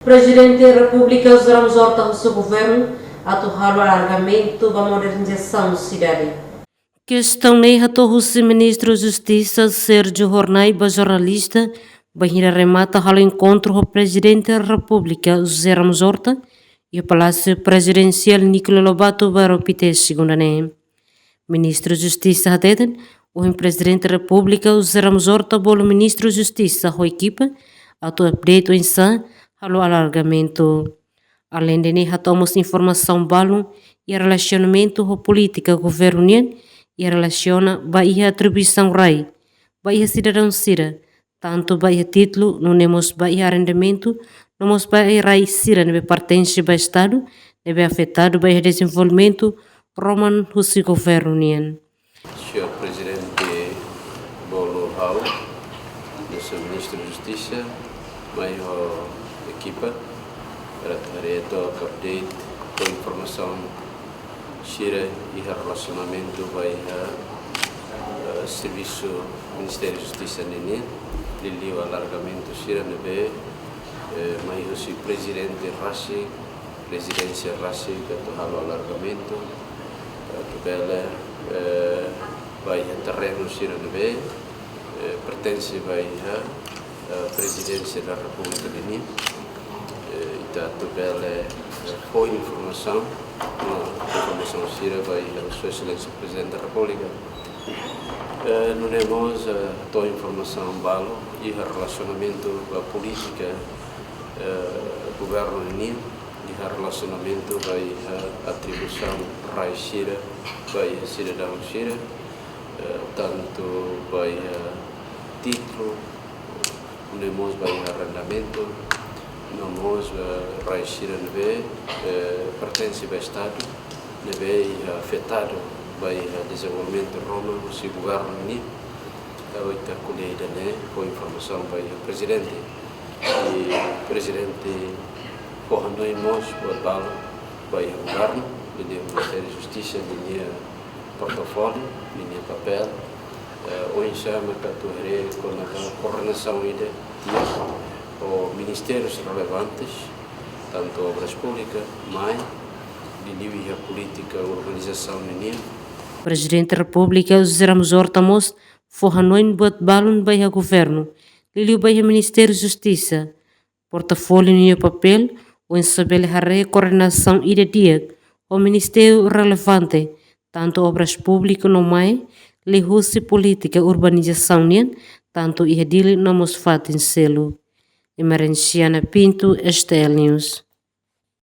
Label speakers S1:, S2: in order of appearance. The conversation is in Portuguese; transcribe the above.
S1: Presidente da República usará os órgãos do seu governo a torrar o alargamento da modernização da cidade.
S2: Questão nem o ministro da Justiça Sérgio Hornaiba, jornalista, Bahia remata ao encontro com o Presidente da República José Ramos Horta e o Palácio Presidencial Nicolau Lobato Baropite, segunda nem. Ministro da Justiça Hateden, o Presidente da República José Ramos Horta, o Ministro da Justiça, a equipa, a tua update em Sã, ao alargamento. Além de temos informação balo e relacionamento com a política governo união e relaciona Bahia atribuição RAI, Bahia cidadão Cira, tanto Bahia título, não temos Bahia arrendamento, não temos Bahia RAI Cira, não pertence ao Estado, não afetado Bahia desenvolvimento, Roman Russi governo união.
S3: Senhor Presidente Bolo Hau, Senhor Ministro da Justiça, maior equipa, para update com informação Xira e relacionamento vai a serviço Ministério da Justiça nene lili o alargamento Xira nebe mais o presidente Rassi presidência Rassi que o alargamento tabela vai a terreno Xira nebe pertence vai a presidência da República nene da tabela foi informação Xira vai a Sua Excelência Presidente da República. Não temos toda a informação balo e relacionamento a política governo NIM e relacionamento vai a atribuição RAI Xira vai a cidadão Xira tanto vai a título não temos vai a arrendamento não temos RAI Xira pertence ao Estado não afetado vai o desenvolvimento de Roma, o governo ni a colheita com informação vai o presidente e o presidente correndo em nós o balo vai o governo o Ministério da Justiça linha portfólio linha papel o enxame que atuarei com a coordenação ide os ministérios relevantes tanto obras públicas mais de a política, a organização menina.
S2: Presidente da República, José Ramos Horta, forranoin buat balon vai a governo, liliu vai a Ministério da Justiça, portafólio no papel, o ensabele harre coordenação ida dia, o Ministério relevante, tanto obras públicas no mai, lihussi política, urbanização nien, tanto ia dili no mos fatin selo. Emerenciana Pinto, STL News.